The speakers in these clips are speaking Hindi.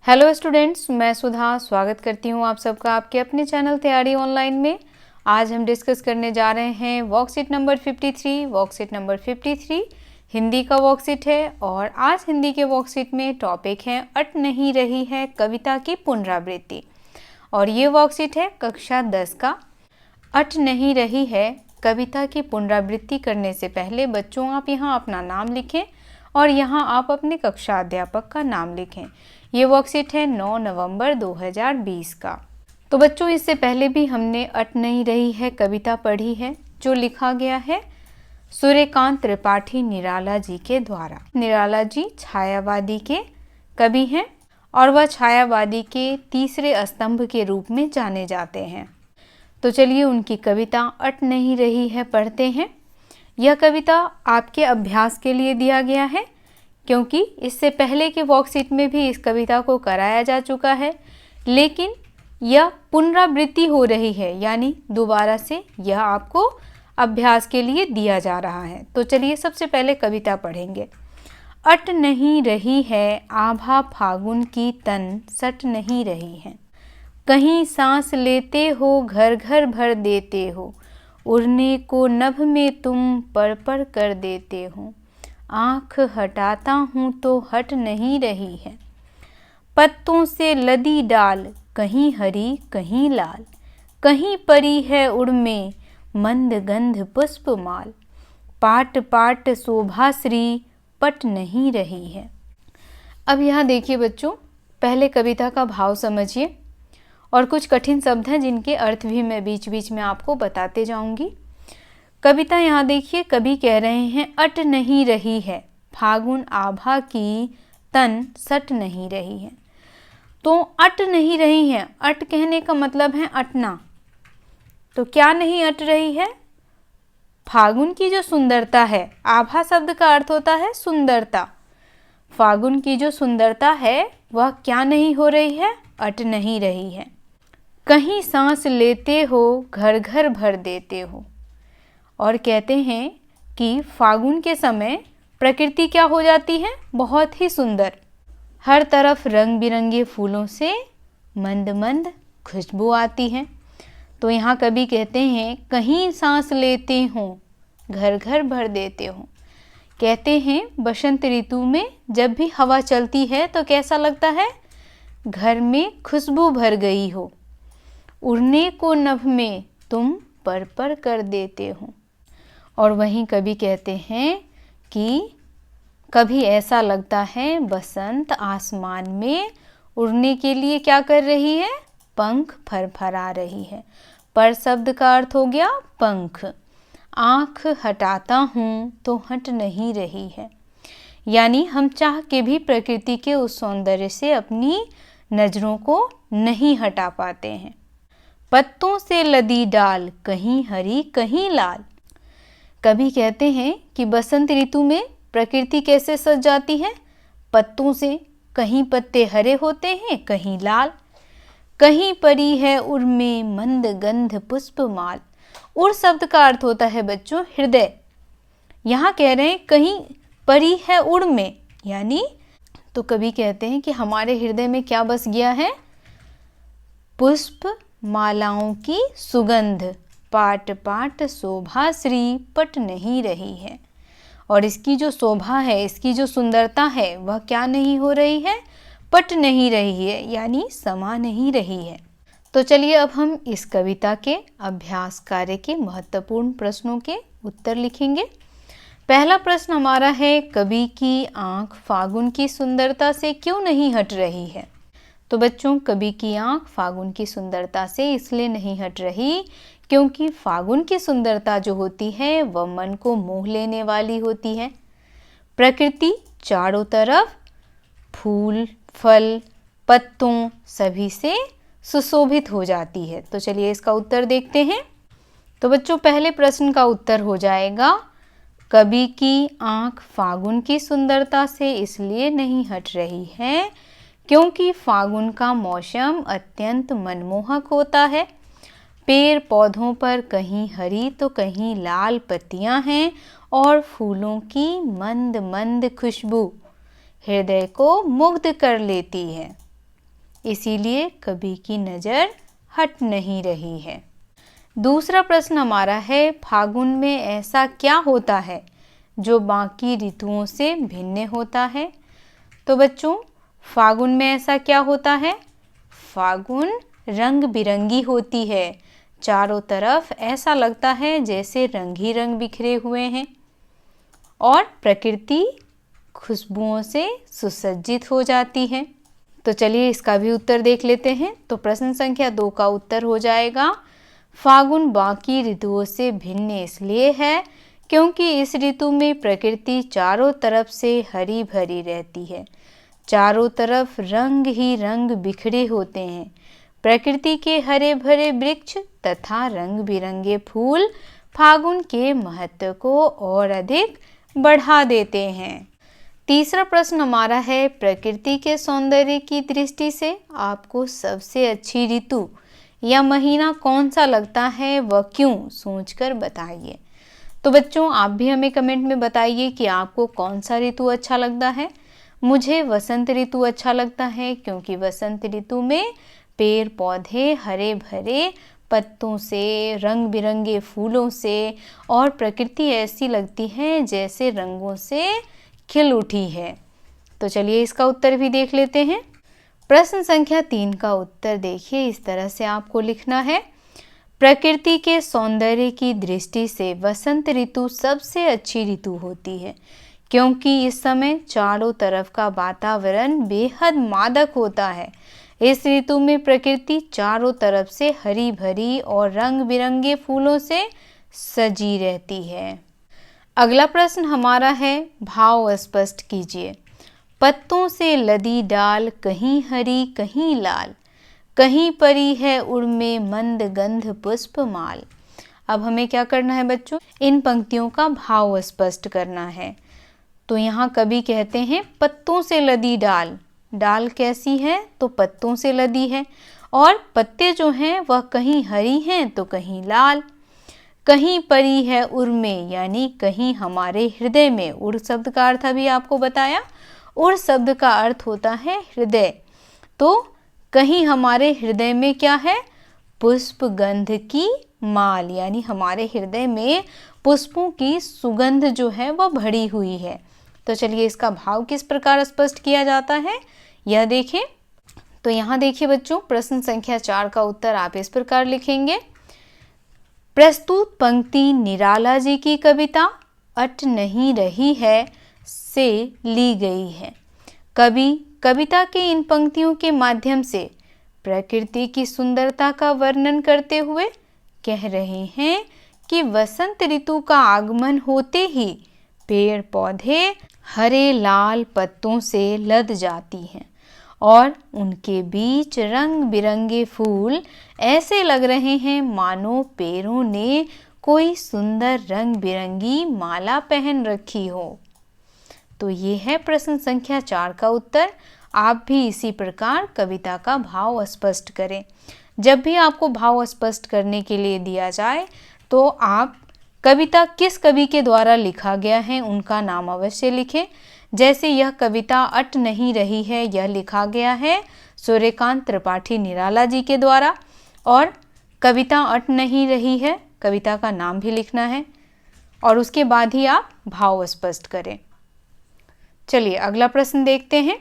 हेलो स्टूडेंट्स, मैं सुधा स्वागत करती हूँ आप सबका आपके अपने चैनल तैयारी ऑनलाइन में। आज हम डिस्कस करने जा रहे हैं worksheet number 53। Worksheet number 53 Hindi का वर्कशीट है और आज हिंदी के वर्कशीट में टॉपिक है अट नहीं रही है कविता की पुनरावृत्ति। और ये वर्कशीट है कक्षा 10 का। अट नहीं रही है कविता की पुनरावृत्ति करने से पहले बच्चों आप यहाँ अपना नाम लिखें और यहाँ आप अपने कक्षा अध्यापक का नाम लिखें। ये वर्कशीट है 9 नवंबर 2020 का। तो बच्चों, इससे पहले भी हमने अट नहीं रही है कविता पढ़ी है जो लिखा गया है सूर्यकांत त्रिपाठी निराला जी के द्वारा। निराला जी छायावादी के कवि हैं और वह छायावादी के तीसरे स्तंभ के रूप में जाने जाते हैं। तो चलिए उनकी कविता अट नहीं रही है पढ़ते हैं। यह कविता आपके अभ्यास के लिए दिया गया है क्योंकि इससे पहले के वर्कशीट में भी इस कविता को कराया जा चुका है, लेकिन यह पुनरावृत्ति हो रही है, यानी दोबारा से यह आपको अभ्यास के लिए दिया जा रहा है। तो चलिए सबसे पहले कविता पढ़ेंगे। अट नहीं रही है आभा फागुन की तन सट नहीं रही है, कहीं सांस लेते हो घर घर भर देते हो, उड़ने को नभ में तुम पर पर कर देते हो, आँख हटाता हूँ तो हट नहीं रही है, पत्तों से लदी डाल कहीं हरी कहीं लाल, कहीं परी है उड़ में मंद गंध पुष्प माल, पाट पाट शोभाश्री पट नहीं रही है। अब यहाँ देखिए बच्चों, पहले कविता का भाव समझिए और कुछ कठिन शब्द हैं जिनके अर्थ भी मैं बीच बीच में आपको बताते जाऊंगी। कविता यहाँ देखिए, कवि कह रहे हैं अट नहीं रही है फागुन आभा की तन सट नहीं रही है। तो अट नहीं रही है, अट कहने का मतलब है अटना। तो क्या नहीं अट रही है? फागुन की जो सुंदरता है, आभा शब्द का अर्थ होता है सुंदरता। फागुन की जो सुंदरता है वह क्या नहीं हो रही है? अट नहीं रही है। कहीं सांस लेते हो घर घर भर देते हो। और कहते हैं कि फागुन के समय प्रकृति क्या हो जाती है? बहुत ही सुंदर। हर तरफ रंग बिरंगे फूलों से मंद मंद खुशबू आती है। तो यहाँ कवि कहते हैं कहीं सांस लेते हो घर घर भर देते हो। कहते हैं बसंत ऋतु में जब भी हवा चलती है तो कैसा लगता है? घर में खुशबू भर गई हो, उड़ने को नभ में तुम पर पर कर देते हो। और वहीं कवि कहते हैं कि कभी ऐसा लगता है बसंत आसमान में उड़ने के लिए क्या कर रही है? पंख फरफरा रही है। पर शब्द का अर्थ हो गया पंख। आँख हटाता हूँ तो हट नहीं रही है, यानी हम चाह के भी प्रकृति के उस सौंदर्य से अपनी नजरों को नहीं हटा पाते हैं। पत्तों से लदी डाल कहीं हरी कहीं लाल। कवि कहते हैं कि बसंत ऋतु में प्रकृति कैसे सज जाती है? पत्तों से। कहीं पत्ते हरे होते हैं कहीं लाल, कहीं परी है उड़ में मंद गंध पुष्प माल। उड़ शब्द का अर्थ होता है बच्चों हृदय। यहाँ कह रहे हैं कहीं परी है उड़ में, यानी तो कवि कहते हैं कि हमारे हृदय में क्या बस गया है? पुष्प मालाओं की सुगंध, पाट पाट शोभा श्री पट नहीं रही है। और इसकी जो शोभा है, इसकी जो सुंदरता है वह क्या नहीं हो रही है? पट नहीं रही है, यानी समा नहीं रही है। तो चलिए अब हम इस कविता के अभ्यास कार्य के महत्वपूर्ण प्रश्नों के उत्तर लिखेंगे। पहला प्रश्न हमारा है, कवि की आँख फागुन की सुंदरता से क्यों नहीं हट रही है? तो बच्चों, कवि की आँख फागुन की सुंदरता से इसलिए नहीं हट रही क्योंकि फागुन की सुंदरता जो होती है वह मन को मोह लेने वाली होती है। प्रकृति चारों तरफ फूल फल पत्तों सभी से सुशोभित हो जाती है। तो चलिए इसका उत्तर देखते हैं। तो बच्चों, पहले प्रश्न का उत्तर हो जाएगा कवि की आँख फागुन की सुंदरता से इसलिए नहीं हट रही है क्योंकि फागुन का मौसम अत्यंत मनमोहक होता है। पेड़ पौधों पर कहीं हरी तो कहीं लाल पत्तियां हैं और फूलों की मंद मंद खुशबू हृदय को मुग्ध कर लेती है। इसीलिए कभी की नज़र हट नहीं रही है। दूसरा प्रश्न हमारा है, फागुन में ऐसा क्या होता है जो बाकी ऋतुओं से भिन्न होता है? तो बच्चों, फागुन में ऐसा क्या होता है? फागुन रंग बिरंगी होती है। चारों तरफ ऐसा लगता है जैसे रंग ही रंग बिखरे हुए हैं और प्रकृति खुशबुओं से सुसज्जित हो जाती है। तो चलिए इसका भी उत्तर देख लेते हैं। तो प्रश्न संख्या 2 का उत्तर हो जाएगा, फागुन बाकी ऋतुओं से भिन्न इसलिए है क्योंकि इस ऋतु में प्रकृति चारों तरफ से हरी भरी रहती है। चारों तरफ रंग ही रंग बिखरे होते हैं। प्रकृति के हरे भरे वृक्ष तथा रंग बिरंगे फूल फागुन के महत्व को और अधिक बढ़ा देते हैं। तीसरा प्रश्न हमारा है, प्रकृति के सौंदर्य की दृष्टि से आपको सबसे अच्छी ऋतु या महीना कौन सा लगता है, वह क्यों, सोचकर बताइए। तो बच्चों, आप भी हमें कमेंट में बताइए कि आपको कौन सा ऋतु अच्छा लगता है। मुझे वसंत ऋतु अच्छा लगता है क्योंकि वसंत ऋतु में पेड़ पौधे हरे भरे पत्तों से, रंग बिरंगे फूलों से और प्रकृति ऐसी लगती है जैसे रंगों से खिल उठी है। तो चलिए इसका उत्तर भी देख लेते हैं। प्रश्न संख्या 3 का उत्तर देखिए, इस तरह से आपको लिखना है, प्रकृति के सौंदर्य की दृष्टि से वसंत ऋतु सबसे अच्छी ऋतु होती है क्योंकि इस समय चारों तरफ का वातावरण बेहद मादक होता है। इस ऋतु में प्रकृति चारों तरफ से हरी भरी और रंग बिरंगे फूलों से सजी रहती है। अगला प्रश्न हमारा है, भाव स्पष्ट कीजिए। पत्तों से लदी डाल कहीं हरी कहीं लाल, कहीं परी है उड़ में मंद गंध पुष्प माल। अब हमें क्या करना है बच्चों, इन पंक्तियों का भाव स्पष्ट करना है। तो यहाँ कवि कहते हैं पत्तों से लदी डाल, डाल कैसी है, तो पत्तों से लदी है और पत्ते जो हैं वह कहीं हरी हैं तो कहीं लाल। कहीं परी है उड़ में, यानी कहीं हमारे हृदय में। उड़ शब्द का अर्थ अभी आपको बताया, उड़ शब्द का अर्थ होता है हृदय। तो कहीं हमारे हृदय में क्या है, पुष्प गंध की माल, यानी हमारे हृदय में पुष्पों की सुगंध जो है वह भरी हुई है। तो चलिए इसका भाव किस प्रकार स्पष्ट किया जाता है यह देखें। तो यहाँ देखिए बच्चों, प्रश्न संख्या 4 का उत्तर आप इस प्रकार लिखेंगे, प्रस्तुत पंक्ति निराला जी की कविता अट नहीं रही है से ली गई है। कवि कविता के इन पंक्तियों के माध्यम से प्रकृति की सुंदरता का वर्णन करते हुए कह रहे हैं कि वसंत ऋतु का आगमन होते ही पेड़ पौधे हरे लाल पत्तों से लद जाती हैं और उनके बीच रंग बिरंगे फूल ऐसे लग रहे हैं मानो पेड़ों ने कोई सुंदर रंग बिरंगी माला पहन रखी हो। तो ये है प्रश्न संख्या 4 का उत्तर। आप भी इसी प्रकार कविता का भाव स्पष्ट करें। जब भी आपको भाव स्पष्ट करने के लिए दिया जाए तो आप कविता किस कवि के द्वारा लिखा गया है उनका नाम अवश्य लिखें। जैसे यह कविता अट नहीं रही है, यह लिखा गया है सूर्यकांत त्रिपाठी निराला जी के द्वारा, और कविता अट नहीं रही है कविता का नाम भी लिखना है और उसके बाद ही आप भाव स्पष्ट करें। चलिए अगला प्रश्न देखते हैं।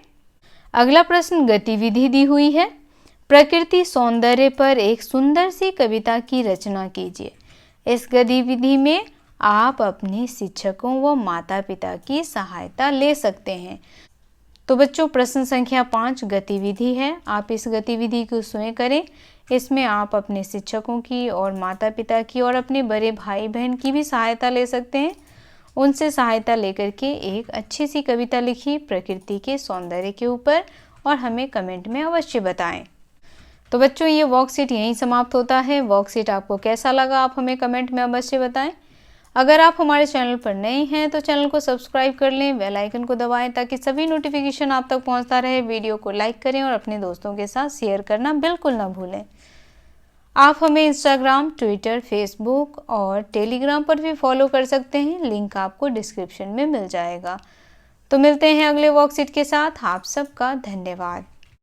अगला प्रश्न गतिविधि दी हुई है, प्रकृति सौंदर्य पर एक सुंदर सी कविता की रचना कीजिए। इस गतिविधि में आप अपने शिक्षकों व माता पिता की सहायता ले सकते हैं। तो बच्चों, प्रश्न संख्या 5 गतिविधि है, आप इस गतिविधि को स्वयं करें। इसमें आप अपने शिक्षकों की और माता पिता की और अपने बड़े भाई बहन की भी सहायता ले सकते हैं। उनसे सहायता लेकर के एक अच्छी सी कविता लिखिए प्रकृति के सौंदर्य के ऊपर और हमें कमेंट में अवश्य बताएं। तो बच्चों, ये वर्कशीट यहीं समाप्त होता है। वर्कशीट आपको कैसा लगा आप हमें कमेंट में अवश्य बताएं। अगर आप हमारे चैनल पर नए हैं तो चैनल को सब्सक्राइब कर लें, बेल आइकन को दबाएं ताकि सभी नोटिफिकेशन आप तक पहुंचता रहे। वीडियो को लाइक करें और अपने दोस्तों के साथ शेयर करना बिल्कुल ना भूलें। आप हमें इंस्टाग्राम, ट्विटर, फेसबुक और टेलीग्राम पर भी फॉलो कर सकते हैं, लिंक आपको डिस्क्रिप्शन में मिल जाएगा। तो मिलते हैं अगले वर्कशीट के साथ। आप सबका धन्यवाद।